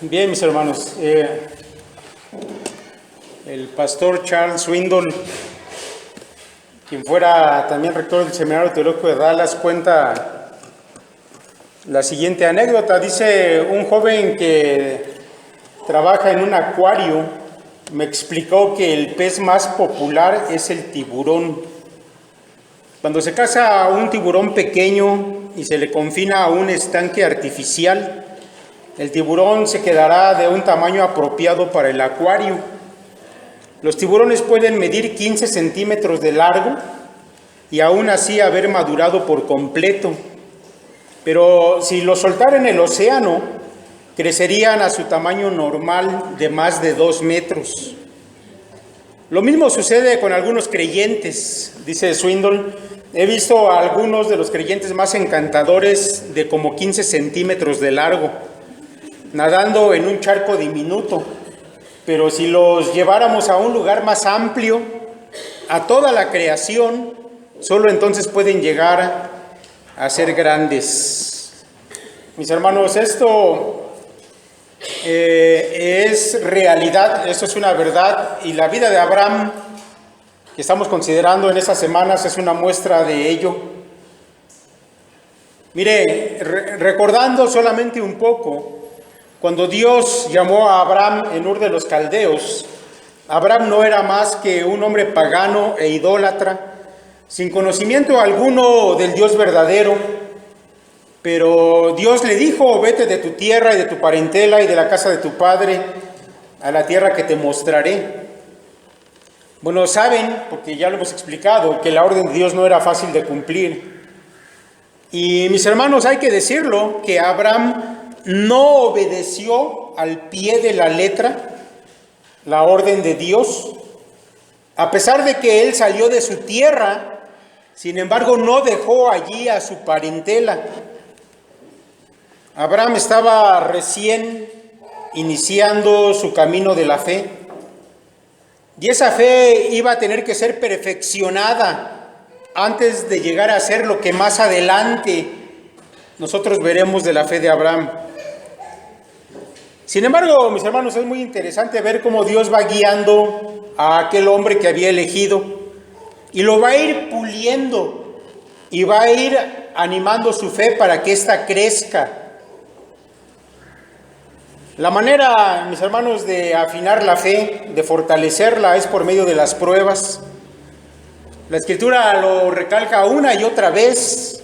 Bien, mis hermanos, el pastor Charles Swindoll, quien fuera también rector del Seminario Teológico de Dallas, cuenta la siguiente anécdota. Dice: un joven que trabaja en un acuario me explicó que el pez más popular es el tiburón. Cuando se caza a un tiburón pequeño y se le confina a un estanque artificial, el tiburón se quedará de un tamaño apropiado para el acuario. Los tiburones pueden medir 15 centímetros de largo y aún así haber madurado por completo. Pero si los soltara en el océano, crecerían a su tamaño normal de más de 2 metros. Lo mismo sucede con algunos creyentes, dice Swindoll. He visto a algunos de los creyentes más encantadores de como 15 centímetros de largo, nadando en un charco diminuto, pero si los lleváramos a un lugar más amplio, a toda la creación, solo entonces pueden llegar a ser grandes. Mis hermanos, esto es realidad, esto es una verdad, y la vida de Abraham, que estamos considerando en estas semanas, es una muestra de ello. Mire, recordando solamente un poco, cuando Dios llamó a Abraham en Ur de los Caldeos, Abraham no era más que un hombre pagano e idólatra, sin conocimiento alguno del Dios verdadero, pero Dios le dijo: vete de tu tierra y de tu parentela y de la casa de tu padre a la tierra que te mostraré. Bueno, saben, porque ya lo hemos explicado, que la orden de Dios no era fácil de cumplir. Y mis hermanos, hay que decirlo, que Abraham no obedeció al pie de la letra la orden de Dios. A pesar de que él salió de su tierra, sin embargo, no dejó allí a su parentela. Abraham estaba recién iniciando su camino de la fe, y esa fe iba a tener que ser perfeccionada antes de llegar a ser lo que más adelante nosotros veremos de la fe de Abraham. Sin embargo, mis hermanos, es muy interesante ver cómo Dios va guiando a aquel hombre que había elegido y lo va a ir puliendo y va a ir animando su fe para que ésta crezca. La manera, mis hermanos, de afinar la fe, de fortalecerla, es por medio de las pruebas. La Escritura lo recalca una y otra vez.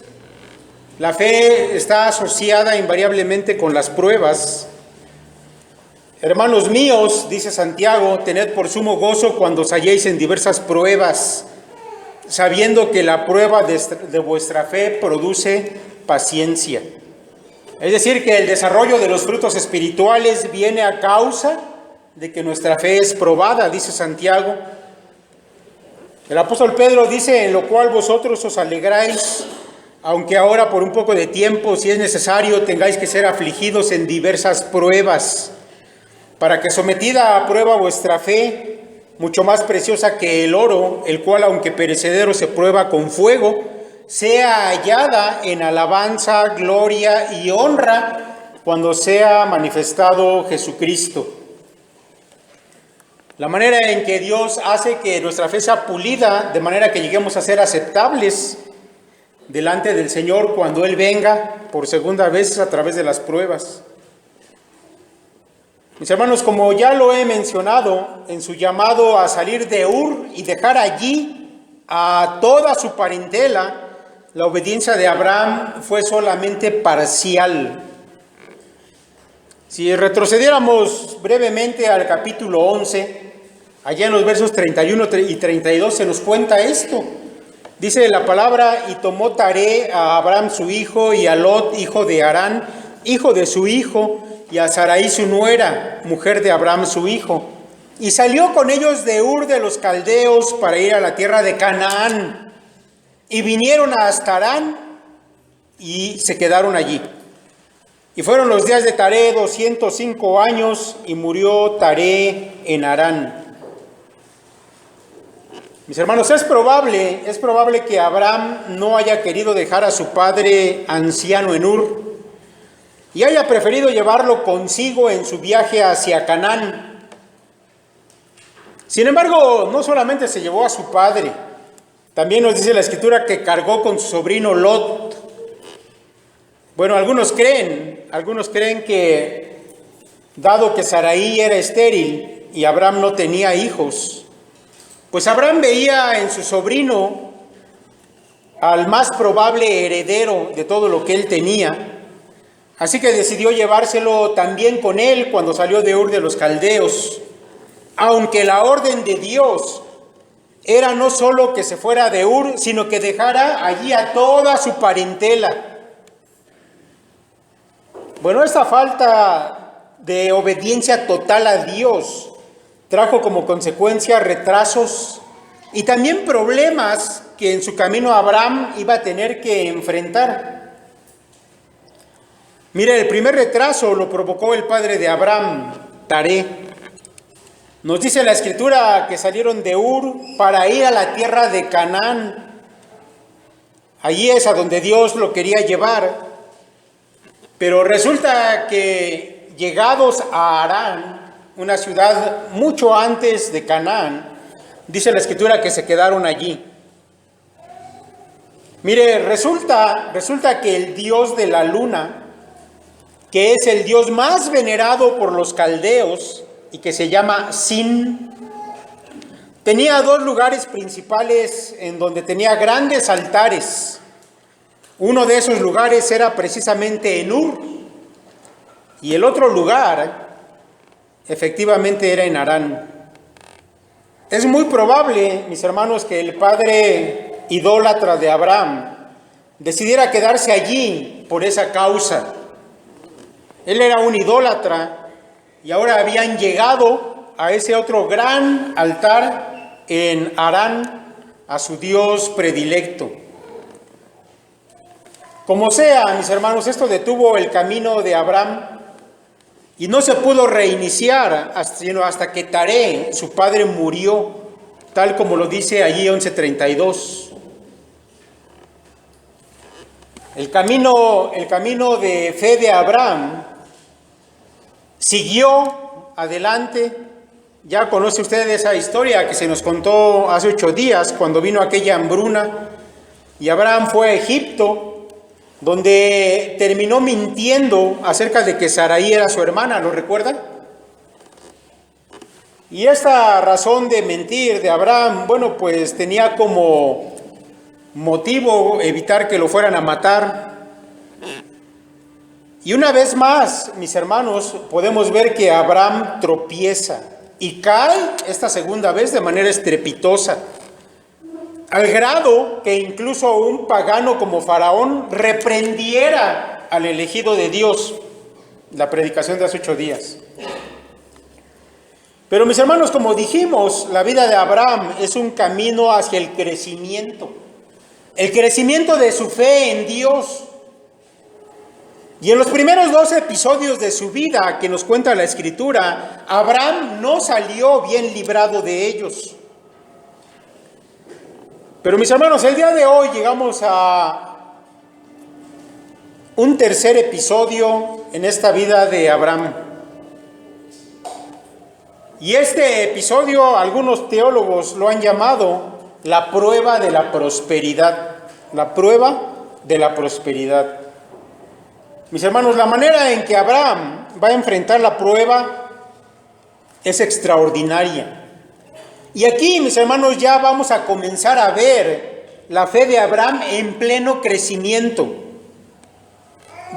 La fe está asociada invariablemente con las pruebas. Hermanos míos, dice Santiago, tened por sumo gozo cuando os halléis en diversas pruebas, sabiendo que la prueba de vuestra fe produce paciencia. Es decir, que el desarrollo de los frutos espirituales viene a causa de que nuestra fe es probada, dice Santiago. El apóstol Pedro dice: en lo cual vosotros os alegráis, aunque ahora por un poco de tiempo, si es necesario, tengáis que ser afligidos en diversas pruebas, para que sometida a prueba vuestra fe, mucho más preciosa que el oro, el cual aunque perecedero se prueba con fuego, sea hallada en alabanza, gloria y honra cuando sea manifestado Jesucristo. La manera en que Dios hace que nuestra fe sea pulida, de manera que lleguemos a ser aceptables delante del Señor cuando Él venga por segunda vez, a través de las pruebas. Mis hermanos, como ya lo he mencionado, en su llamado a salir de Ur y dejar allí a toda su parentela, la obediencia de Abraham fue solamente parcial. Si retrocediéramos brevemente al capítulo 11, allá en los versos 31 y 32 se nos cuenta esto. Dice la palabra: y tomó Taré a Abraham su hijo, y a Lot, hijo de Harán, hijo de su hijo, y a Sarai su nuera, mujer de Abraham su hijo. Y salió con ellos de Ur de los Caldeos para ir a la tierra de Canaán. Y vinieron hasta Harán y se quedaron allí. Y fueron los días de Taré 205 años, y murió Taré en Harán. Mis hermanos, es probable que Abraham no haya querido dejar a su padre anciano en Ur, y haya preferido llevarlo consigo en su viaje hacia Canaán. Sin embargo, no solamente se llevó a su padre, también nos dice la Escritura que cargó con su sobrino Lot. Bueno, algunos creen que dado que Sarai era estéril y Abraham no tenía hijos, pues Abraham veía en su sobrino al más probable heredero de todo lo que él tenía. Así que decidió llevárselo también con él cuando salió de Ur de los Caldeos, aunque la orden de Dios era no solo que se fuera de Ur, sino que dejara allí a toda su parentela. Bueno, esta falta de obediencia total a Dios trajo como consecuencia retrasos y también problemas que en su camino Abraham iba a tener que enfrentar. Mire, el primer retraso lo provocó el padre de Abraham, Taré. Nos dice la Escritura que salieron de Ur para ir a la tierra de Canaán. Allí es a donde Dios lo quería llevar. Pero resulta que llegados a Harán, una ciudad mucho antes de Canaán, dice la Escritura que se quedaron allí. Mire, resulta que el dios de la luna, que es el dios más venerado por los caldeos y que se llama Sin, tenía dos lugares principales en donde tenía grandes altares. Uno de esos lugares era precisamente en Ur y el otro lugar efectivamente era en Harán. Es muy probable, mis hermanos, que el padre idólatra de Abraham decidiera quedarse allí por esa causa. Él era un idólatra y ahora habían llegado a ese otro gran altar en Harán, a su Dios predilecto. Como sea, mis hermanos, esto detuvo el camino de Abraham y no se pudo reiniciar sino hasta que Taré, su padre, murió, tal como lo dice allí 11:32. El camino de fe de Abraham siguió adelante. Ya conoce usted esa historia que se nos contó hace 8 días, cuando vino aquella hambruna y Abraham fue a Egipto, donde terminó mintiendo acerca de que Sarai era su hermana, ¿lo recuerdan? Y esta razón de mentir de Abraham, bueno, pues tenía como motivo evitar que lo fueran a matar. Y una vez más, mis hermanos, podemos ver que Abraham tropieza y cae esta segunda vez de manera estrepitosa, al grado que incluso un pagano como Faraón reprendiera al elegido de Dios, la predicación de hace 8 días. Pero mis hermanos, como dijimos, la vida de Abraham es un camino hacia el crecimiento de su fe en Dios. Y en los primeros 2 episodios de su vida que nos cuenta la Escritura, Abraham no salió bien librado de ellos. Pero mis hermanos, el día de hoy llegamos a un tercer episodio en esta vida de Abraham. Y este episodio, algunos teólogos lo han llamado la prueba de la prosperidad. La prueba de la prosperidad. Mis hermanos, la manera en que Abraham va a enfrentar la prueba es extraordinaria. Y aquí, mis hermanos, ya vamos a comenzar a ver la fe de Abraham en pleno crecimiento.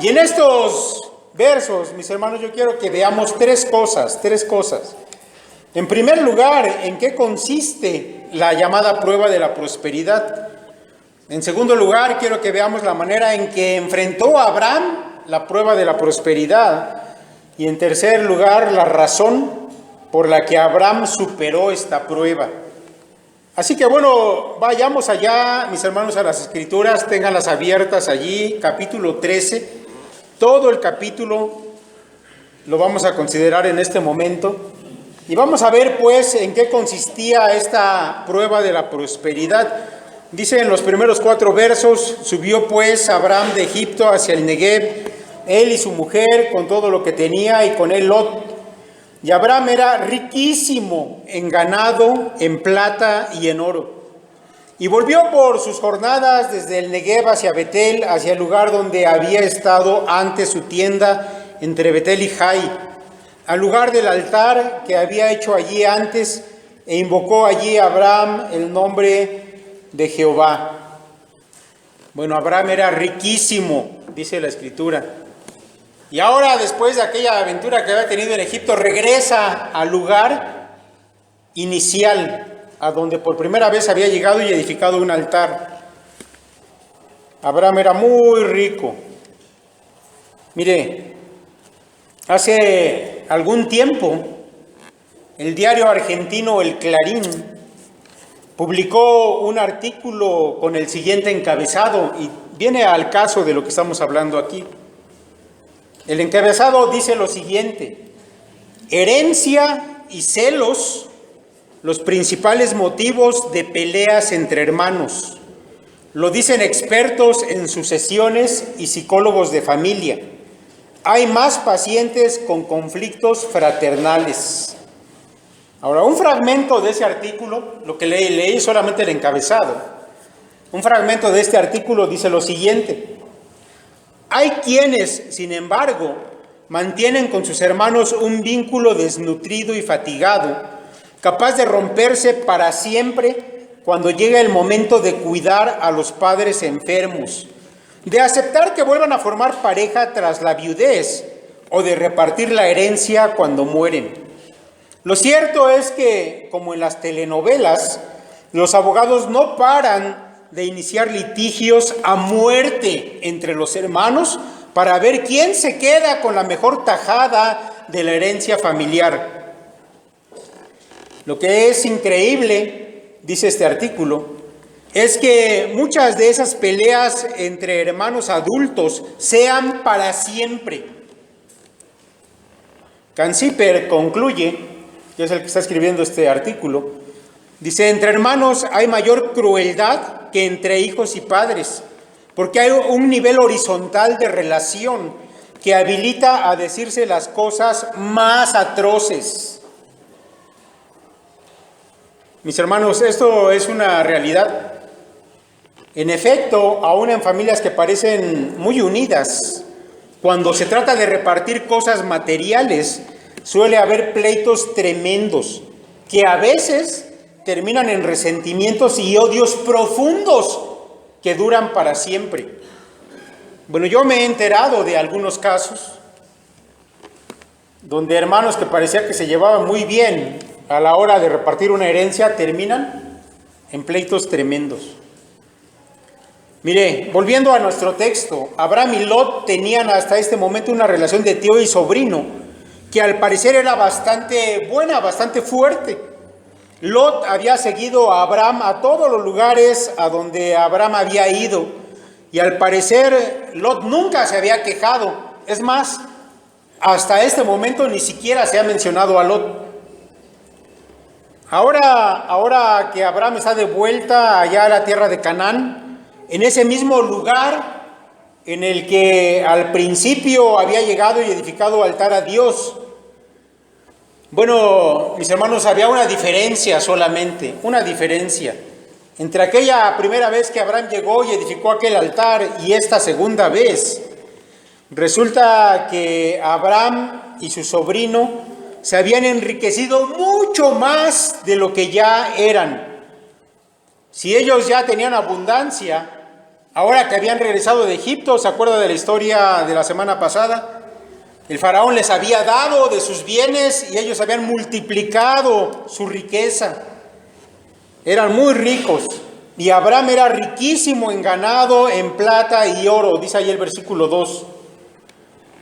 Y en estos versos, mis hermanos, yo quiero que veamos tres cosas. En primer lugar, ¿en qué consiste la llamada prueba de la prosperidad? En segundo lugar, quiero que veamos la manera en que enfrentó a Abraham la prueba de la prosperidad. Y en tercer lugar, la razón por la que Abraham superó esta prueba. Así que bueno, vayamos allá, mis hermanos, a las Escrituras, ténganlas abiertas allí, capítulo 13. Todo el capítulo lo vamos a considerar en este momento. Y vamos a ver pues en qué consistía esta prueba de la prosperidad. Dice en los primeros 4 versos: subió pues Abraham de Egipto hacia el Negev, él y su mujer, con todo lo que tenía, y con él Lot. Y Abraham era riquísimo en ganado, en plata y en oro. Y volvió por sus jornadas desde el Negev hacia Betel, hacia el lugar donde había estado antes su tienda entre Betel y Jai, al lugar del altar que había hecho allí antes, e invocó allí a Abraham el nombre de Jehová. Bueno, Abraham era riquísimo, dice la Escritura. Y ahora, después de aquella aventura que había tenido en Egipto, regresa al lugar inicial, a donde por primera vez había llegado y edificado un altar. Abraham era muy rico. Mire, hace algún tiempo, el diario argentino El Clarín publicó un artículo con el siguiente encabezado, y viene al caso de lo que estamos hablando aquí. El encabezado dice lo siguiente: herencia y celos, los principales motivos de peleas entre hermanos. Lo dicen expertos en sucesiones y psicólogos de familia. Hay más pacientes con conflictos fraternales. Ahora, un fragmento de ese artículo, lo que leí solamente el encabezado, un fragmento de este artículo dice lo siguiente: hay quienes, sin embargo, mantienen con sus hermanos un vínculo desnutrido y fatigado, capaz de romperse para siempre cuando llega el momento de cuidar a los padres enfermos, de aceptar que vuelvan a formar pareja tras la viudez o de repartir la herencia cuando mueren. Lo cierto es que, como en las telenovelas, los abogados no paran de iniciar litigios a muerte entre los hermanos para ver quién se queda con la mejor tajada de la herencia familiar. Lo que es increíble, dice este artículo, es que muchas de esas peleas entre hermanos adultos sean para siempre. Canciper concluye, que es el que está escribiendo este artículo, dice: entre hermanos hay mayor crueldad que entre hijos y padres, porque hay un nivel horizontal de relación que habilita a decirse las cosas más atroces. Mis hermanos, esto es una realidad. En efecto, aún en familias que parecen muy unidas, cuando se trata de repartir cosas materiales, suele haber pleitos tremendos, que a veces terminan en resentimientos y odios profundos que duran para siempre. Bueno, yo me he enterado de algunos casos donde hermanos que parecía que se llevaban muy bien a la hora de repartir una herencia terminan en pleitos tremendos. Mire, volviendo a nuestro texto, Abraham y Lot tenían hasta este momento una relación de tío y sobrino que al parecer era bastante buena, bastante fuerte. Lot había seguido a Abraham a todos los lugares a donde Abraham había ido, y al parecer Lot nunca se había quejado. Es más, hasta este momento ni siquiera se ha mencionado a Lot. Ahora que Abraham está de vuelta allá a la tierra de Canaán, en ese mismo lugar en el que al principio había llegado y edificado altar a Dios. Bueno, mis hermanos, había una diferencia solamente, una diferencia entre aquella primera vez que Abraham llegó y edificó aquel altar y esta segunda vez. Resulta que Abraham y su sobrino se habían enriquecido mucho más de lo que ya eran. Si ellos ya tenían abundancia, ahora que habían regresado de Egipto, ¿se acuerda de la historia de la semana pasada? El faraón les había dado de sus bienes y ellos habían multiplicado su riqueza. Eran muy ricos. Y Abraham era riquísimo en ganado, en plata y oro, dice ahí el versículo 2.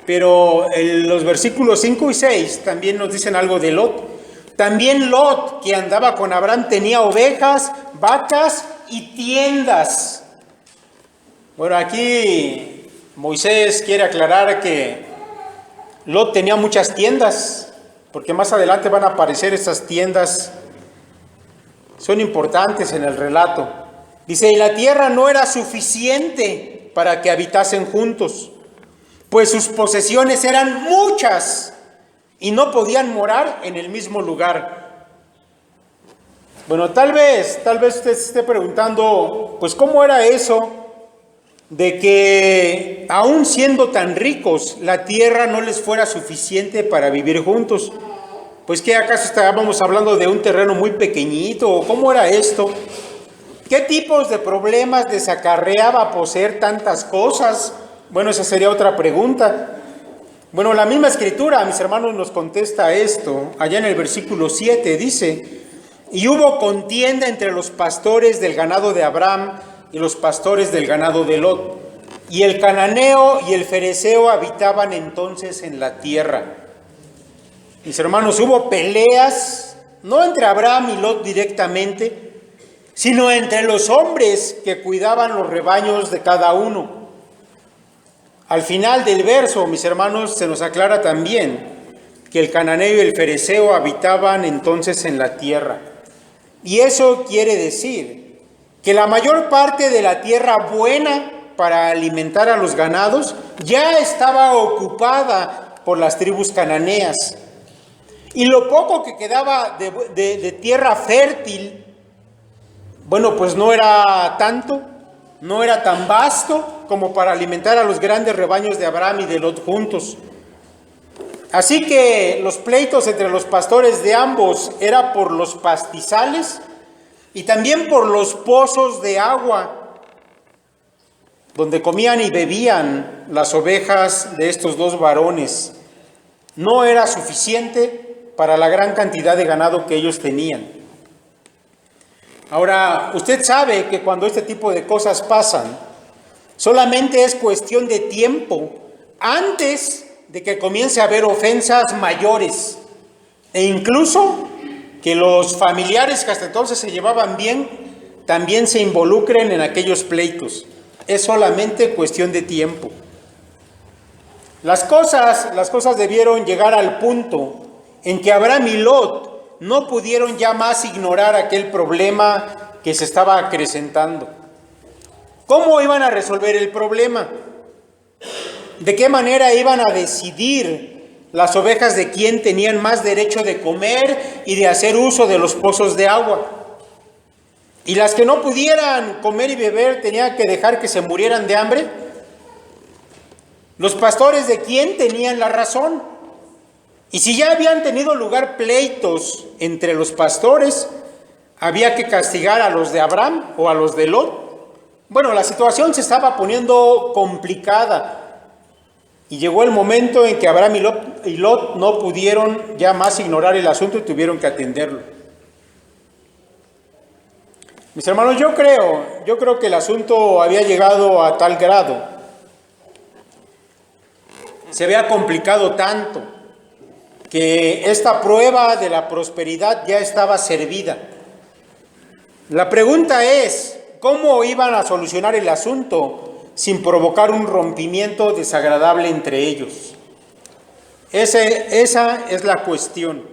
Pero los versículos 5 y 6 también nos dicen algo de Lot. También Lot, que andaba con Abraham, tenía ovejas, vacas y tiendas. Bueno, aquí Moisés quiere aclarar que Lot tenía muchas tiendas, porque más adelante van a aparecer estas tiendas. Son importantes en el relato. Dice: y la tierra no era suficiente para que habitasen juntos, pues sus posesiones eran muchas y no podían morar en el mismo lugar. Bueno, tal vez usted se esté preguntando, pues ¿cómo era eso de que aún siendo tan ricos, la tierra no les fuera suficiente para vivir juntos? Pues ¿qué acaso estábamos hablando de un terreno muy pequeñito? ¿Cómo era esto? ¿Qué tipos de problemas les acarreaba poseer tantas cosas? Bueno, esa sería otra pregunta. Bueno, la misma escritura, mis hermanos, nos contesta esto. Allá en el versículo 7 dice: y hubo contienda entre los pastores del ganado de Abraham y los pastores del ganado de Lot. Y el cananeo y el fereceo habitaban entonces en la tierra. Mis hermanos, hubo peleas, no entre Abraham y Lot directamente, sino entre los hombres que cuidaban los rebaños de cada uno. Al final del verso, mis hermanos, se nos aclara también que el cananeo y el fereceo habitaban entonces en la tierra. Y eso quiere decir que la mayor parte de la tierra buena para alimentar a los ganados ya estaba ocupada por las tribus cananeas. Y lo poco que quedaba de tierra fértil, bueno, pues no era tanto, no era tan vasto como para alimentar a los grandes rebaños de Abraham y de Lot juntos. Así que los pleitos entre los pastores de ambos era por los pastizales y también por los pozos de agua, donde comían y bebían las ovejas de estos dos varones. No era suficiente para la gran cantidad de ganado que ellos tenían. Ahora, usted sabe que cuando este tipo de cosas pasan, solamente es cuestión de tiempo antes de que comience a haber ofensas mayores, e incluso que los familiares que hasta entonces se llevaban bien también se involucren en aquellos pleitos. Es solamente cuestión de tiempo. Las cosas debieron llegar al punto en que Abraham y Lot no pudieron ya más ignorar aquel problema que se estaba acrecentando. ¿Cómo iban a resolver el problema? ¿De qué manera iban a decidir las ovejas de quién tenían más derecho de comer y de hacer uso de los pozos de agua? Y las que no pudieran comer y beber tenían que dejar que se murieran de hambre. ¿Los pastores de quién tenían la razón? Y si ya habían tenido lugar pleitos entre los pastores, ¿había que castigar a los de Abraham o a los de Lot? Bueno, la situación se estaba poniendo complicada y llegó el momento en que Abraham y Lot no pudieron ya más ignorar el asunto y tuvieron que atenderlo. Mis hermanos, yo creo que el asunto había llegado a tal grado, se había complicado tanto, que esta prueba de la prosperidad ya estaba servida. La pregunta es, ¿cómo iban a solucionar el asunto sin provocar un rompimiento desagradable entre ellos? Esa es la cuestión.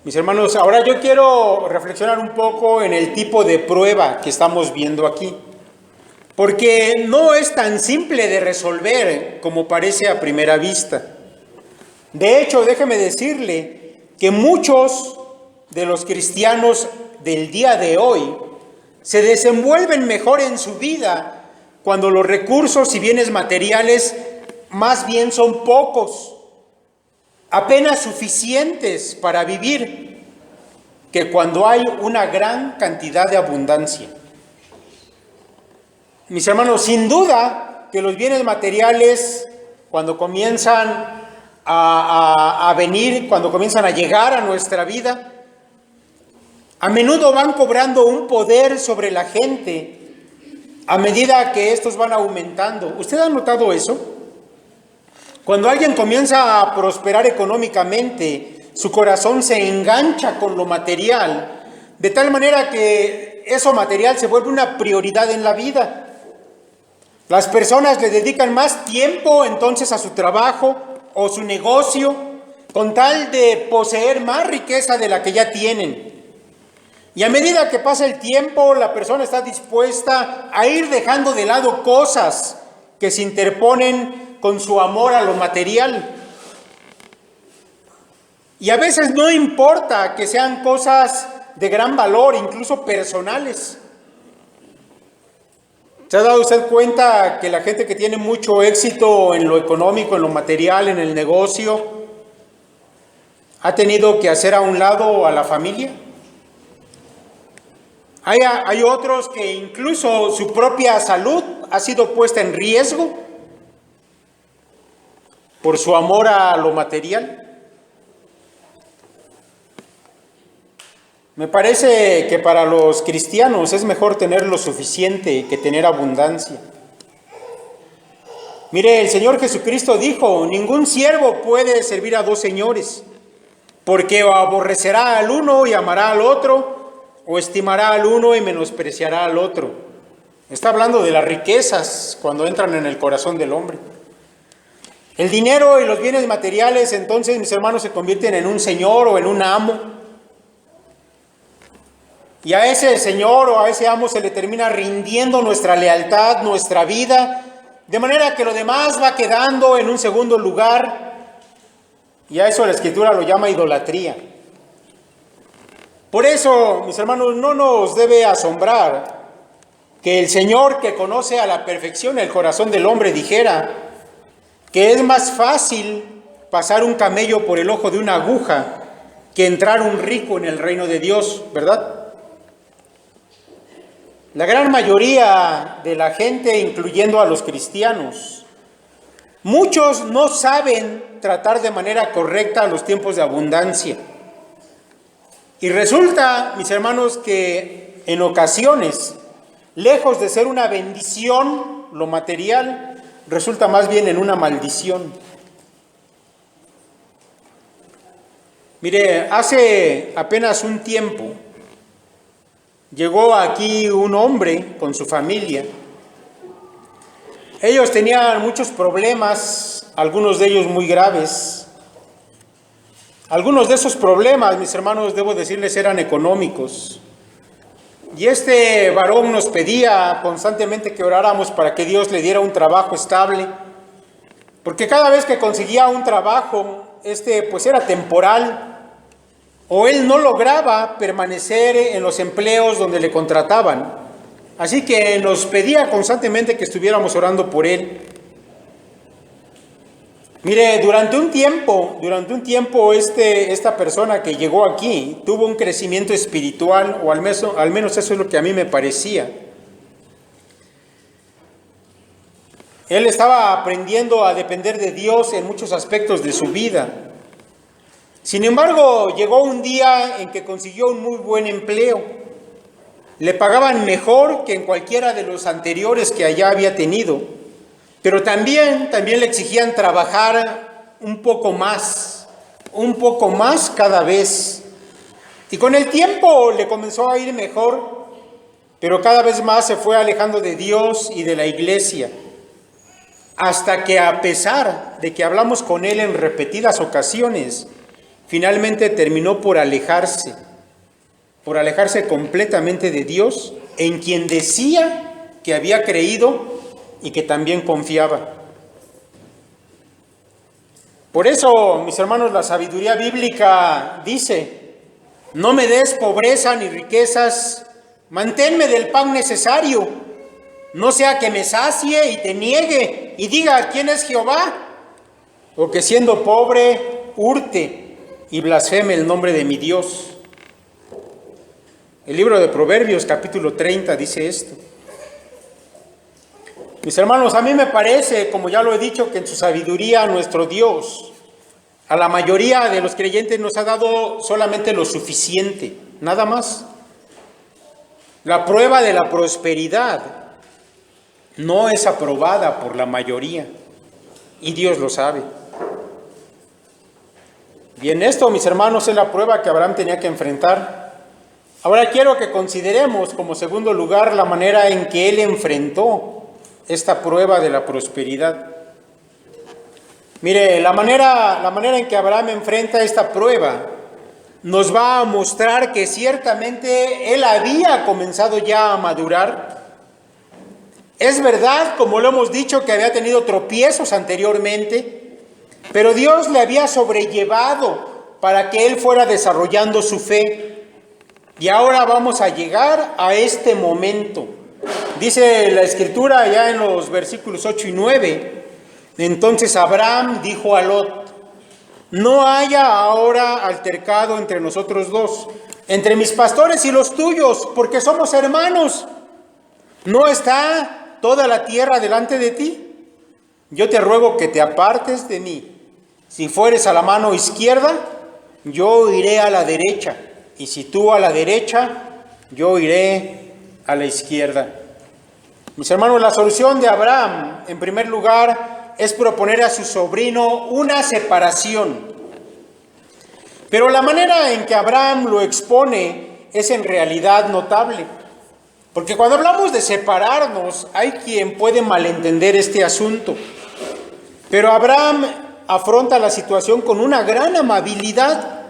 Mis hermanos, ahora yo quiero reflexionar un poco en el tipo de prueba que estamos viendo aquí, porque no es tan simple de resolver como parece a primera vista. De hecho, déjeme decirle que muchos de los cristianos del día de hoy se desenvuelven mejor en su vida cuando los recursos y bienes materiales más bien son pocos, apenas suficientes para vivir, que cuando hay una gran cantidad de abundancia. Mis hermanos, sin duda que los bienes materiales, cuando comienzan a venir, cuando comienzan a llegar a nuestra vida, a menudo van cobrando un poder sobre la gente a medida que estos van aumentando. ¿Usted ha notado eso? Cuando alguien comienza a prosperar económicamente, su corazón se engancha con lo material, de tal manera que eso material se vuelve una prioridad en la vida. Las personas le dedican más tiempo entonces a su trabajo o su negocio, con tal de poseer más riqueza de la que ya tienen. Y a medida que pasa el tiempo, la persona está dispuesta a ir dejando de lado cosas que se interponen con su amor a lo material. Y a veces no importa que sean cosas de gran valor, incluso personales. ¿Se ha dado usted cuenta que la gente que tiene mucho éxito en lo económico, en lo material, en el negocio, ha tenido que hacer a un lado a la familia? Hay otros que incluso su propia salud ha sido puesta en riesgo por su amor a lo material. Me parece que para los cristianos es mejor tener lo suficiente que tener abundancia. Mire, el Señor Jesucristo dijo: ningún siervo puede servir a dos señores, porque o aborrecerá al uno y amará al otro, o estimará al uno y menospreciará al otro. Está hablando de las riquezas cuando entran en el corazón del hombre. El dinero y los bienes materiales, entonces, mis hermanos, se convierten en un señor o en un amo. Y a ese señor o a ese amo se le termina rindiendo nuestra lealtad, nuestra vida, de manera que lo demás va quedando en un segundo lugar. Y a eso la Escritura lo llama idolatría. Por eso, mis hermanos, no nos debe asombrar que el Señor, que conoce a la perfección el corazón del hombre, dijera que es más fácil pasar un camello por el ojo de una aguja que entrar un rico en el reino de Dios, ¿verdad? La gran mayoría de la gente, incluyendo a los cristianos, muchos no saben tratar de manera correcta los tiempos de abundancia. Y resulta, mis hermanos, que en ocasiones, lejos de ser una bendición, lo material, resulta más bien en una maldición. Mire, hace apenas un tiempo, llegó aquí un hombre con su familia. Ellos tenían muchos problemas, algunos de ellos muy graves. Algunos de esos problemas, mis hermanos, debo decirles, eran económicos. Y este varón nos pedía constantemente que oráramos para que Dios le diera un trabajo estable, porque cada vez que conseguía un trabajo, pues era temporal, o él no lograba permanecer en los empleos donde le contrataban. Así que nos pedía constantemente que estuviéramos orando por él. Mire, durante un tiempo esta persona que llegó aquí tuvo un crecimiento espiritual, o al menos eso es lo que a mí me parecía. Él estaba aprendiendo a depender de Dios en muchos aspectos de su vida. Sin embargo, llegó un día en que consiguió un muy buen empleo. Le pagaban mejor que en cualquiera de los anteriores que allá había tenido. Pero también le exigían trabajar un poco más cada vez. Y con el tiempo le comenzó a ir mejor, pero cada vez más se fue alejando de Dios y de la iglesia. Hasta que, a pesar de que hablamos con él en repetidas ocasiones, finalmente terminó por alejarse completamente de Dios, en quien decía que había creído y que también confiaba. Por eso, mis hermanos, la sabiduría bíblica dice: no me des pobreza ni riquezas, manténme del pan necesario, no sea que me sacie y te niegue y diga: ¿quién es Jehová? O que siendo pobre hurte y blasfeme el nombre de mi Dios. El libro de Proverbios, capítulo 30, dice esto. Mis hermanos, a mí me parece, como ya lo he dicho, que en su sabiduría nuestro Dios a la mayoría de los creyentes nos ha dado solamente lo suficiente, nada más. La prueba de la prosperidad no es aprobada por la mayoría, y Dios lo sabe. Bien, esto, mis hermanos, es la prueba que Abraham tenía que enfrentar. Ahora quiero que consideremos como segundo lugar la manera en que él enfrentó esta prueba de la prosperidad. Mire, la manera en que Abraham enfrenta esta prueba nos va a mostrar que ciertamente él había comenzado ya a madurar Es verdad, como lo hemos dicho, que había tenido tropiezos anteriormente, pero Dios le había sobrellevado para que él fuera desarrollando su fe. Y ahora vamos a llegar a este momento. Dice la Escritura ya en los versículos 8 y 9, entonces Abraham dijo a Lot: no haya ahora altercado entre nosotros dos, entre mis pastores y los tuyos, porque somos hermanos. ¿No está toda la tierra delante de ti? Yo te ruego que te apartes de mí. Si fueres a la mano izquierda, yo iré a la derecha. Y si tú a la derecha, yo iré a la izquierda. Mis hermanos, la solución de Abraham, en primer lugar, es proponer a su sobrino una separación. Pero la manera en que Abraham lo expone es en realidad notable. Porque cuando hablamos de separarnos, hay quien puede malentender este asunto. Pero Abraham afronta la situación con una gran amabilidad.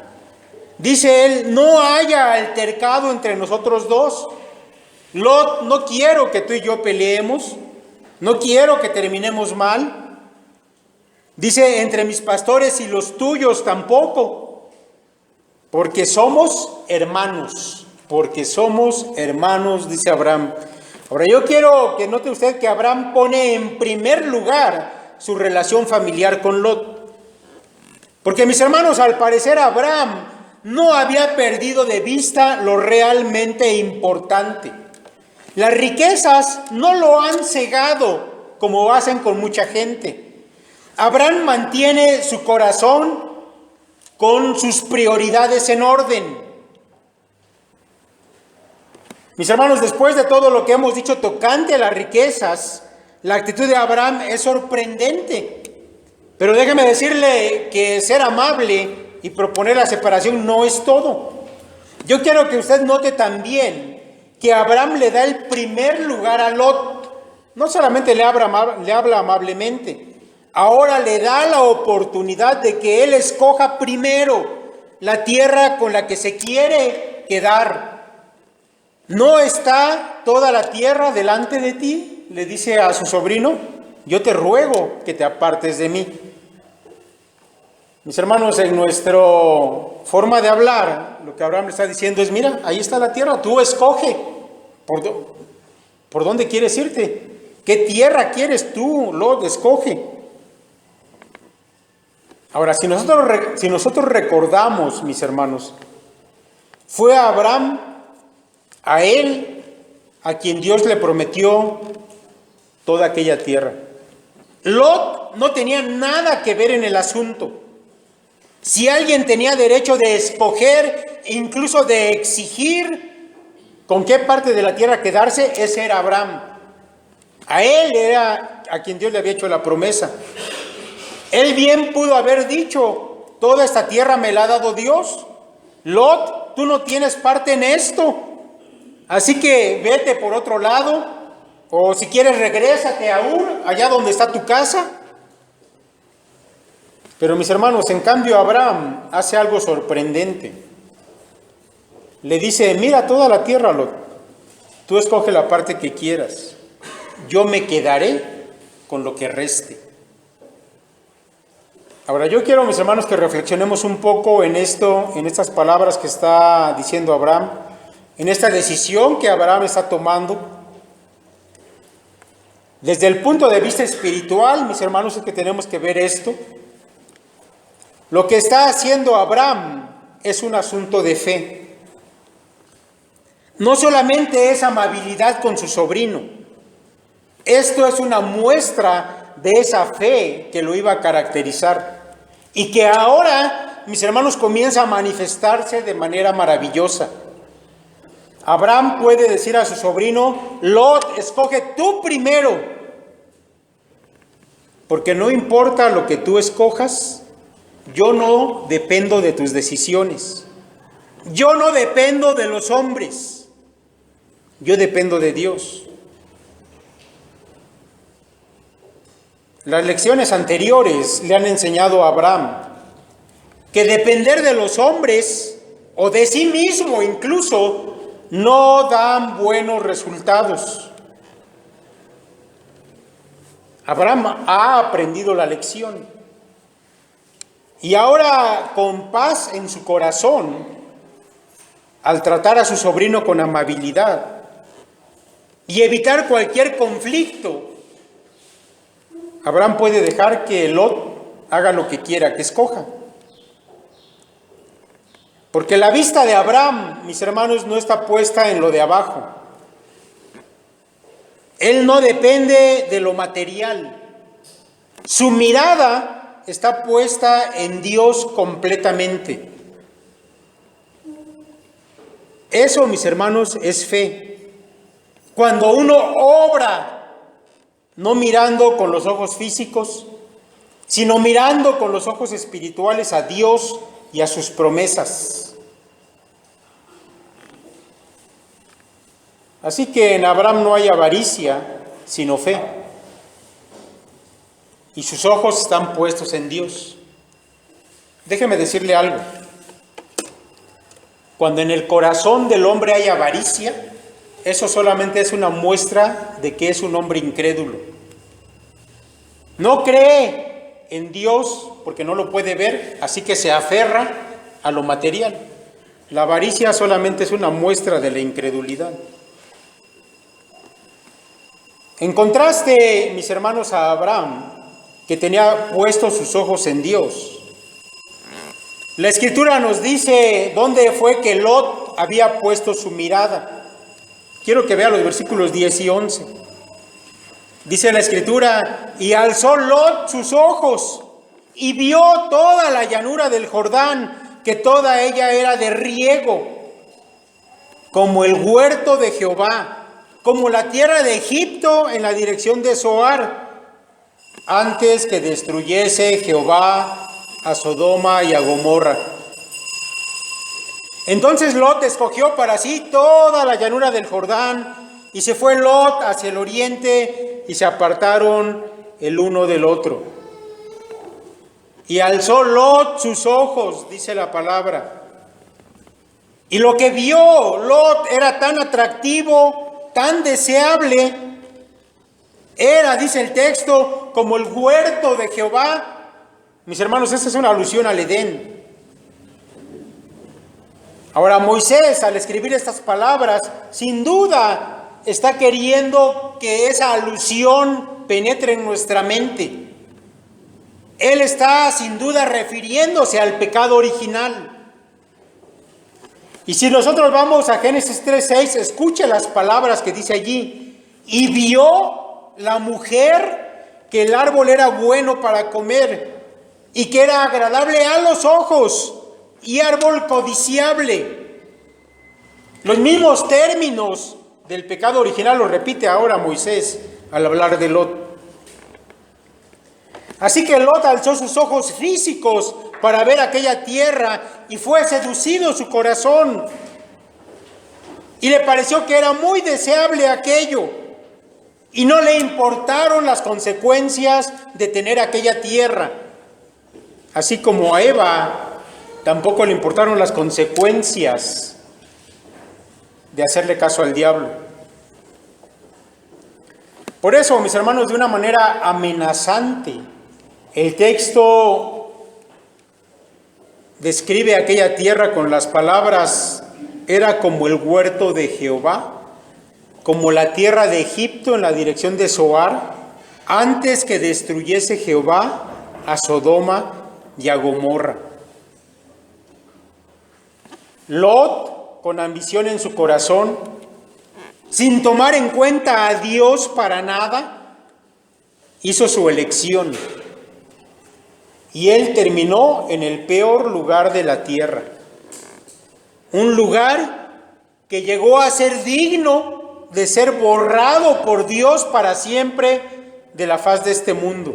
Dice él: no haya altercado entre nosotros dos. Lot, no quiero que tú y yo peleemos. No quiero que terminemos mal. Dice: entre mis pastores y los tuyos tampoco. Porque somos hermanos. Porque somos hermanos, dice Abraham. Ahora yo quiero que note usted que Abraham pone en primer lugar su relación familiar con Lot. Porque, mis hermanos, al parecer Abraham no había perdido de vista lo realmente importante. Las riquezas no lo han cegado como hacen con mucha gente. Abraham mantiene su corazón con sus prioridades en orden. Mis hermanos, después de todo lo que hemos dicho tocante a las riquezas, la actitud de Abraham es sorprendente. Pero déjeme decirle que ser amable y proponer la separación no es todo. Yo quiero que usted note también que Abraham le da el primer lugar a Lot. No solamente le habla amablemente, ahora le da la oportunidad de que él escoja primero la tierra con la que se quiere quedar. ¿No está toda la tierra delante de ti?, le dice a su sobrino. Yo te ruego que te apartes de mí. Mis hermanos, en nuestra forma de hablar, lo que Abraham le está diciendo es: mira, ahí está la tierra, tú escoge. ¿Por dónde quieres irte? ¿Qué tierra quieres tú, Lot? Escoge. Ahora, si nosotros recordamos, mis hermanos, fue Abraham, a él, a quien Dios le prometió toda aquella tierra. Lot no tenía nada que ver en el asunto. Si alguien tenía derecho de escoger, incluso de exigir con qué parte de la tierra quedarse, ese era Abraham. A él era a quien Dios le había hecho la promesa. Él bien pudo haber dicho: toda esta tierra me la ha dado Dios. Lot, tú no tienes parte en esto. Así que vete por otro lado, o si quieres regrésate a Ur, allá donde está tu casa. Pero, mis hermanos, en cambio Abraham hace algo sorprendente. Le dice: mira toda la tierra, Lot, tú escoge la parte que quieras, yo me quedaré con lo que reste. Ahora yo quiero, mis hermanos, que reflexionemos un poco en esto, en estas palabras que está diciendo Abraham, en esta decisión que Abraham está tomando. Desde el punto de vista espiritual, mis hermanos, es que tenemos que ver esto. Lo que está haciendo Abraham es un asunto de fe. No solamente es amabilidad con su sobrino. Esto es una muestra de esa fe que lo iba a caracterizar y que ahora, mis hermanos, comienza a manifestarse de manera maravillosa. Abraham puede decir a su sobrino: Lot, escoge tú primero, porque no importa lo que tú escojas, yo no dependo de tus decisiones, yo no dependo de los hombres, yo dependo de Dios. Las lecciones anteriores le han enseñado a Abraham que depender de los hombres o de sí mismo incluso no dan buenos resultados. Abraham ha aprendido la lección. Y ahora, con paz en su corazón, al tratar a su sobrino con amabilidad y evitar cualquier conflicto, Abraham puede dejar que Lot haga lo que quiera, que escoja. Porque la vista de Abraham, mis hermanos, no está puesta en lo de abajo. Él no depende de lo material. Su mirada está puesta en Dios completamente. Eso, mis hermanos, es fe. Cuando uno obra, no mirando con los ojos físicos, sino mirando con los ojos espirituales a Dios y a sus promesas. Así que en Abraham no hay avaricia, sino fe. Y sus ojos están puestos en Dios. Déjeme decirle algo. Cuando en el corazón del hombre hay avaricia, eso solamente es una muestra de que es un hombre incrédulo. No cree en Dios porque no lo puede ver, así que se aferra a lo material. La avaricia solamente es una muestra de la incredulidad. En contraste, mis hermanos, a Abraham, que tenía puestos sus ojos en Dios, la Escritura nos dice dónde fue que Lot había puesto su mirada. Quiero que vea los versículos 10 y 11. Dice la Escritura: y alzó Lot sus ojos y vio toda la llanura del Jordán, que toda ella era de riego, como el huerto de Jehová, como la tierra de Egipto en la dirección de Zoar, antes que destruyese Jehová a Sodoma y a Gomorra. Entonces Lot escogió para sí toda la llanura del Jordán, y se fue Lot hacia el oriente, y se apartaron el uno del otro. Y alzó Lot sus ojos, dice la palabra. Y lo que vio Lot era tan atractivo, tan deseable, era, dice el texto, como el huerto de Jehová. Mis hermanos, esta es una alusión al Edén. Ahora, Moisés, al escribir estas palabras, sin duda está queriendo que esa alusión penetre en nuestra mente. Él está sin duda refiriéndose al pecado original. Y si nosotros vamos a Génesis 3:6, escuche las palabras que dice allí. Y vio la mujer que el árbol era bueno para comer y que era agradable a los ojos y árbol codiciable. Los mismos términos del pecado original los repite ahora Moisés al hablar de Lot. Así que Lot alzó sus ojos físicos para ver aquella tierra y fue seducido su corazón. Y le pareció que era muy deseable aquello. Y no le importaron las consecuencias de tener aquella tierra. Así como a Eva tampoco le importaron las consecuencias de hacerle caso al diablo. Por eso, mis hermanos, de una manera amenazante, el texto describe aquella tierra con las palabras: era como el huerto de Jehová, como la tierra de Egipto en la dirección de Zoar, antes que destruyese Jehová a Sodoma y a Gomorra. Lot, con ambición en su corazón, sin tomar en cuenta a Dios para nada, hizo su elección. Y él terminó en el peor lugar de la tierra. Un lugar que llegó a ser digno de ser borrado por Dios para siempre de la faz de este mundo.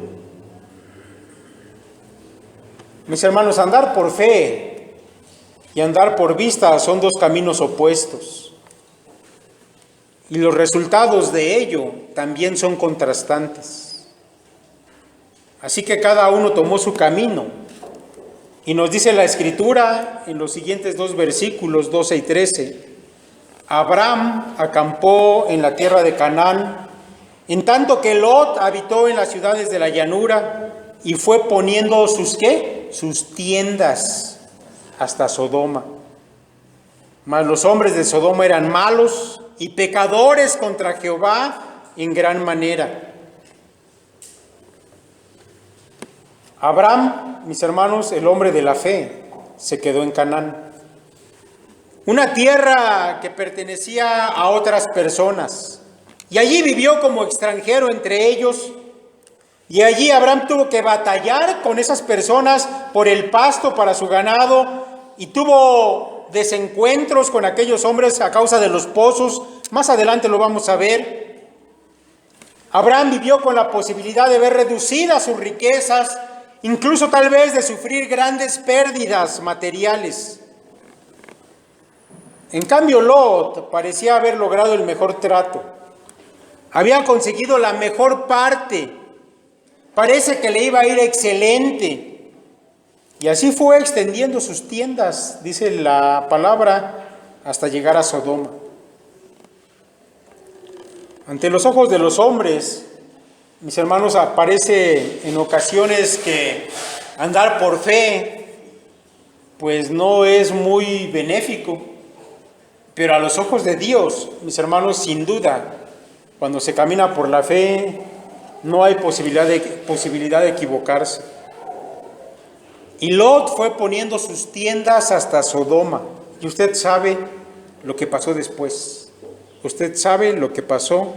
Mis hermanos, andar por fe y andar por vista son dos caminos opuestos. Y los resultados de ello también son contrastantes. Así que cada uno tomó su camino. Y nos dice la Escritura en los siguientes dos versículos, 12 y 13. Abraham acampó en la tierra de Canaán En tanto que Lot habitó en las ciudades de la llanura y fue poniendo sus ¿qué? Sus tiendas hasta Sodoma. Mas los hombres de Sodoma eran malos y pecadores contra Jehová en gran manera. Abraham, mis hermanos, el hombre de la fe, se quedó en Canaán. Una tierra que pertenecía a otras personas. Y allí vivió como extranjero entre ellos. Y allí Abraham tuvo que batallar con esas personas por el pasto para su ganado. Y tuvo desencuentros con aquellos hombres a causa de los pozos. Más adelante lo vamos a ver. Abraham vivió con la posibilidad de ver reducidas sus riquezas, incluso tal vez de sufrir grandes pérdidas materiales. En cambio, Lot parecía haber logrado el mejor trato. Había conseguido la mejor parte. Parece que le iba a ir excelente. Y así fue extendiendo sus tiendas, dice la palabra, hasta llegar a Sodoma. Ante los ojos de los hombres, mis hermanos, aparece en ocasiones que andar por fe, pues no es muy benéfico. Pero a los ojos de Dios, mis hermanos, sin duda, cuando se camina por la fe, no hay posibilidad de equivocarse. Y Lot fue poniendo sus tiendas hasta Sodoma. Y usted sabe lo que pasó después. Usted sabe lo que pasó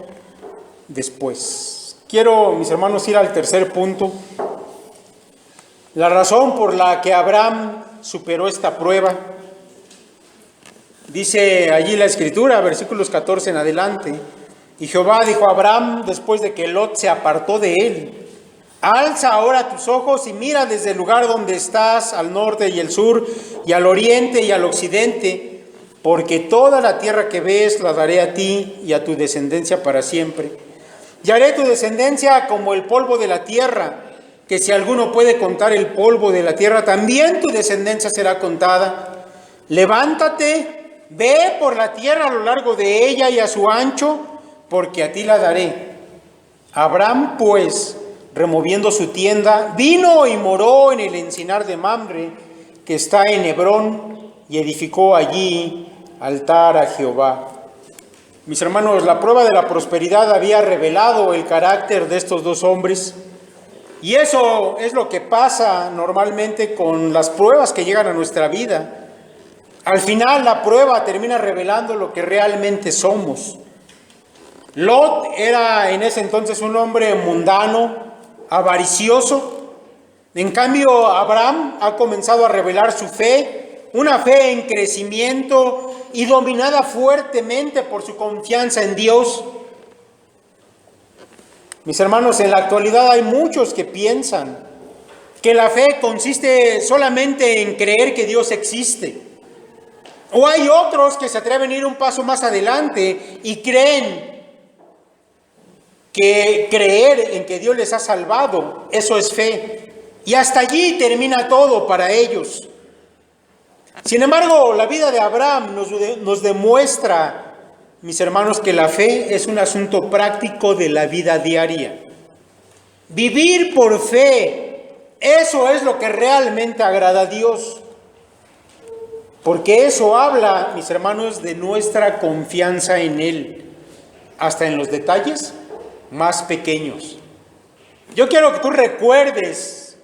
después. Quiero, mis hermanos, ir al tercer punto. La razón por la que Abraham superó esta prueba. Dice allí la Escritura, versículos 14 en adelante. Y Jehová dijo a Abraham, después de que Lot se apartó de él: alza ahora tus ojos y mira desde el lugar donde estás, al norte y el sur, y al oriente y al occidente, porque toda la tierra que ves la daré a ti y a tu descendencia para siempre. Y haré tu descendencia como el polvo de la tierra, que si alguno puede contar el polvo de la tierra, también tu descendencia será contada. Levántate, ve por la tierra a lo largo de ella y a su ancho, porque a ti la daré. Abraham, pues, removiendo su tienda, vino y moró en el encinar de Mamre, que está en Hebrón, y edificó allí altar a Jehová. Mis hermanos, la prueba de la prosperidad había revelado el carácter de estos dos hombres, y eso es lo que pasa normalmente con las pruebas que llegan a nuestra vida. Al final, la prueba termina revelando lo que realmente somos. Lot era en ese entonces un hombre mundano, avaricioso. En cambio, Abraham ha comenzado a revelar su fe, una fe en crecimiento y dominada fuertemente por su confianza en Dios. Mis hermanos, en la actualidad hay muchos que piensan que la fe consiste solamente en creer que Dios existe. O hay otros que se atreven a ir un paso más adelante y creen que creer en que Dios les ha salvado, eso es fe. Y hasta allí termina todo para ellos. Sin embargo, la vida de Abraham nos demuestra, mis hermanos, que la fe es un asunto práctico de la vida diaria. Vivir por fe, eso es lo que realmente agrada a Dios. Porque eso habla, mis hermanos, de nuestra confianza en Él, hasta en los detalles más pequeños. Yo quiero que tú recuerdes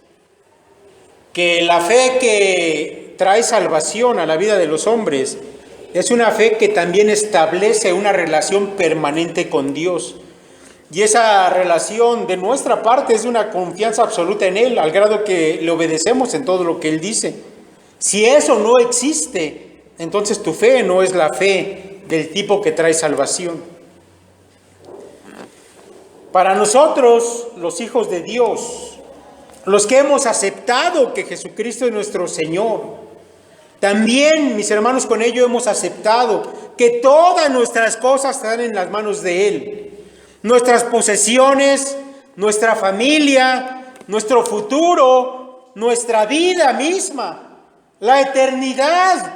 que la fe que trae salvación a la vida de los hombres es una fe que también establece una relación permanente con Dios. Y esa relación de nuestra parte es una confianza absoluta en Él, al grado que le obedecemos en todo lo que Él dice. Si eso no existe, entonces tu fe no es la fe del tipo que trae salvación. Para nosotros, los hijos de Dios, los que hemos aceptado que Jesucristo es nuestro Señor, también, mis hermanos, con ello hemos aceptado que todas nuestras cosas están en las manos de Él. Nuestras posesiones, nuestra familia, nuestro futuro, nuestra vida misma, la eternidad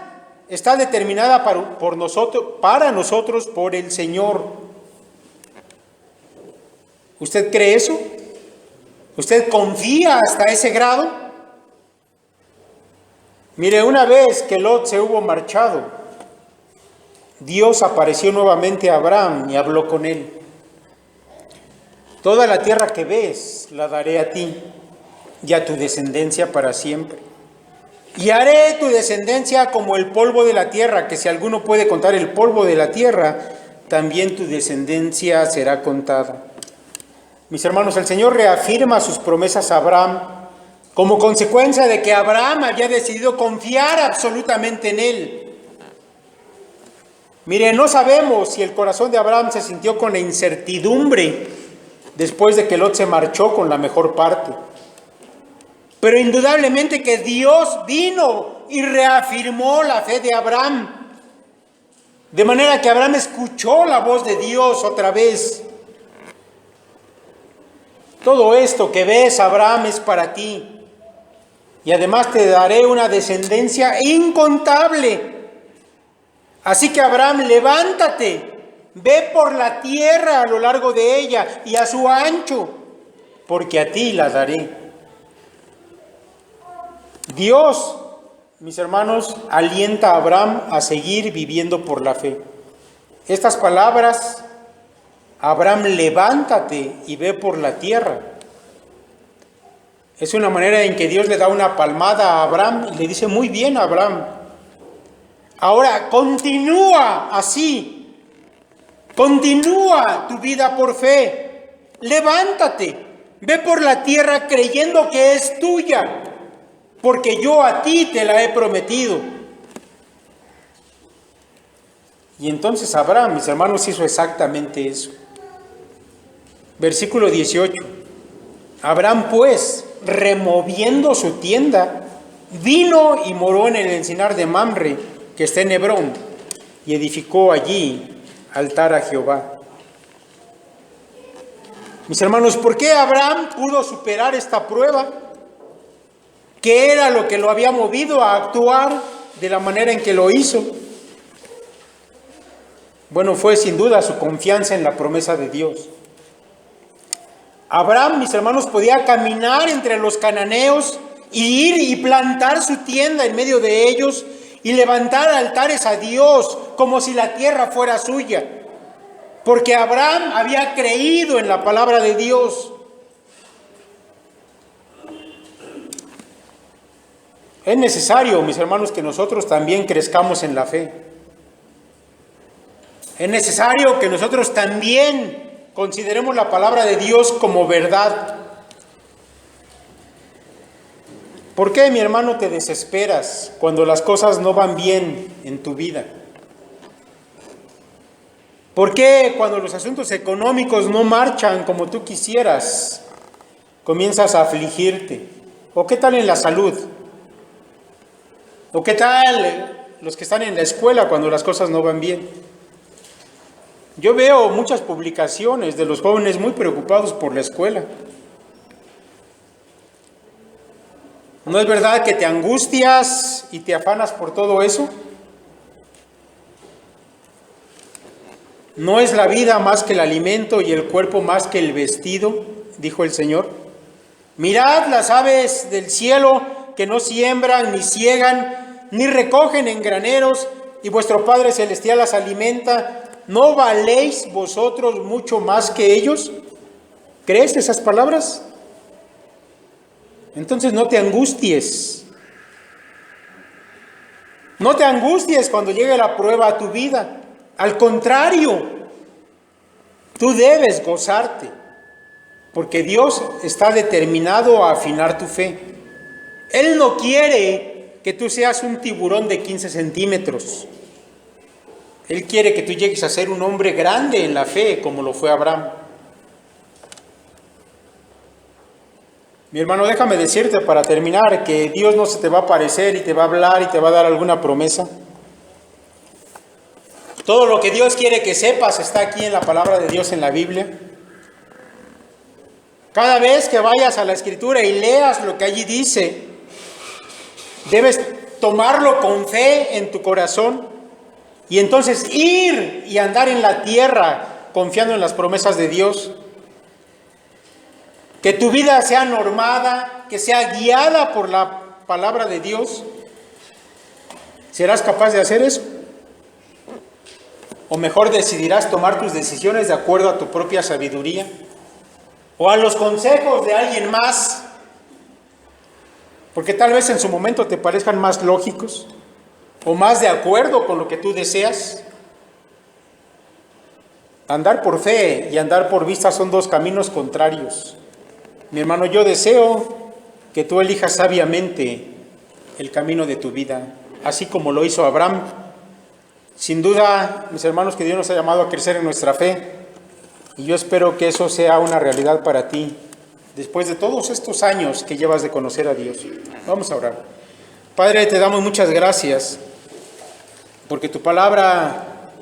está determinada para nosotros por el Señor. ¿Usted cree eso? ¿Usted confía hasta ese grado? Mire, una vez que Lot se hubo marchado, Dios apareció nuevamente a Abraham y habló con él. Toda la tierra que ves la daré a ti y a tu descendencia para siempre. Y haré tu descendencia como el polvo de la tierra, que si alguno puede contar el polvo de la tierra, también tu descendencia será contada. Mis hermanos, el Señor reafirma sus promesas a Abraham como consecuencia de que Abraham había decidido confiar absolutamente en él. Mire, no sabemos si el corazón de Abraham se sintió con la incertidumbre después de que Lot se marchó con la mejor parte. Pero indudablemente que Dios vino y reafirmó la fe de Abraham. De manera que Abraham escuchó la voz de Dios otra vez. Todo esto que ves, Abraham, es para ti. Y además te daré una descendencia incontable. Así que Abraham, levántate, ve por la tierra a lo largo de ella y a su ancho, porque a ti la daré. Dios, mis hermanos, alienta a Abraham a seguir viviendo por la fe. Estas palabras, Abraham, levántate y ve por la tierra, es una manera en que Dios le da una palmada a Abraham y le dice: muy bien, Abraham. Ahora continúa así, continúa tu vida por fe, levántate, ve por la tierra creyendo que es tuya, porque yo a ti te la he prometido. Y entonces Abraham, mis hermanos, hizo exactamente eso. Versículo 18. Abraham, pues, removiendo su tienda, vino y moró en el encinar de Mamre, que está en Hebrón, y edificó allí altar a Jehová. Mis hermanos, ¿por qué Abraham pudo superar esta prueba? ¿Qué era lo que lo había movido a actuar de la manera en que lo hizo? Bueno, fue sin duda su confianza en la promesa de Dios. Abraham, mis hermanos, podía caminar entre los cananeos y ir y plantar su tienda en medio de ellos y levantar altares a Dios como si la tierra fuera suya, porque Abraham había creído en la palabra de Dios. Es necesario, mis hermanos, que nosotros también crezcamos en la fe. Es necesario que nosotros también consideremos la palabra de Dios como verdad. ¿Por qué, mi hermano, te desesperas cuando las cosas no van bien en tu vida? ¿Por qué cuando los asuntos económicos no marchan como tú quisieras, comienzas a afligirte? ¿O qué tal en la salud? ¿O qué tal los que están en la escuela cuando las cosas no van bien? Yo veo muchas publicaciones de los jóvenes muy preocupados por la escuela. ¿No es verdad que te angustias y te afanas por todo eso? ¿No es la vida más que el alimento y el cuerpo más que el vestido?, dijo el Señor. Mirad las aves del cielo, que no siembran, ni ciegan, ni recogen en graneros, y vuestro Padre Celestial las alimenta. ¿No valéis vosotros mucho más que ellos? ¿Crees esas palabras? Entonces no te angusties. No te angusties cuando llegue la prueba a tu vida. Al contrario, tú debes gozarte, porque Dios está determinado a afinar tu fe. Él no quiere que tú seas un tiburón de 15 centímetros. Él quiere que tú llegues a ser un hombre grande en la fe, como lo fue Abraham. Mi hermano, déjame decirte para terminar que Dios no se te va a aparecer y te va a hablar y te va a dar alguna promesa. Todo lo que Dios quiere que sepas está aquí en la palabra de Dios en la Biblia. Cada vez que vayas a la Escritura y leas lo que allí dice, debes tomarlo con fe en tu corazón y entonces ir y andar en la tierra confiando en las promesas de Dios. Que tu vida sea normada, que sea guiada por la palabra de Dios. ¿Serás capaz de hacer eso? O mejor decidirás tomar tus decisiones de acuerdo a tu propia sabiduría o a los consejos de alguien más, porque tal vez en su momento te parezcan más lógicos o más de acuerdo con lo que tú deseas. Andar por fe y andar por vista son dos caminos contrarios. Mi hermano, yo deseo que tú elijas sabiamente el camino de tu vida, así como lo hizo Abraham. Sin duda, mis hermanos, que Dios nos ha llamado a crecer en nuestra fe, y yo espero que eso sea una realidad para ti, después de todos estos años que llevas de conocer a Dios. Vamos a orar. Padre, te damos muchas gracias, porque tu palabra,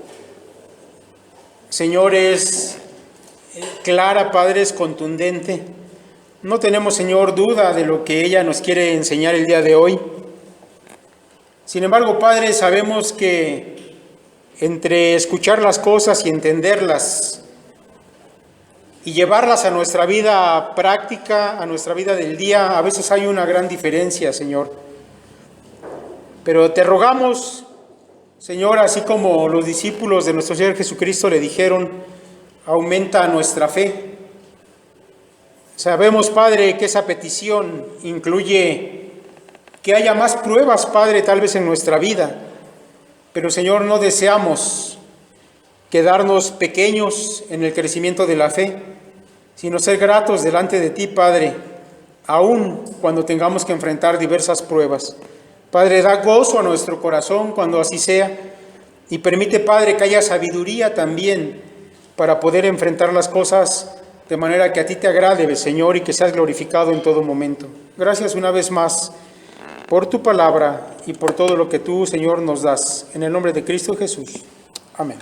Señor, es clara, Padre, es contundente. No tenemos, Señor, duda de lo que ella nos quiere enseñar el día de hoy. Sin embargo, Padre, sabemos que entre escuchar las cosas y entenderlas y llevarlas a nuestra vida práctica, a nuestra vida del día, a veces hay una gran diferencia, Señor. Pero te rogamos, Señor, así como los discípulos de nuestro Señor Jesucristo le dijeron, aumenta nuestra fe. Sabemos, Padre, que esa petición incluye que haya más pruebas, Padre, tal vez en nuestra vida. Pero, Señor, no deseamos quedarnos pequeños en el crecimiento de la fe, sino ser gratos delante de ti, Padre, aun cuando tengamos que enfrentar diversas pruebas. Padre, da gozo a nuestro corazón cuando así sea, y permite, Padre, que haya sabiduría también para poder enfrentar las cosas de manera que a ti te agrade, Señor, y que seas glorificado en todo momento. Gracias una vez más por tu palabra y por todo lo que tú, Señor, nos das. En el nombre de Cristo Jesús. Amén.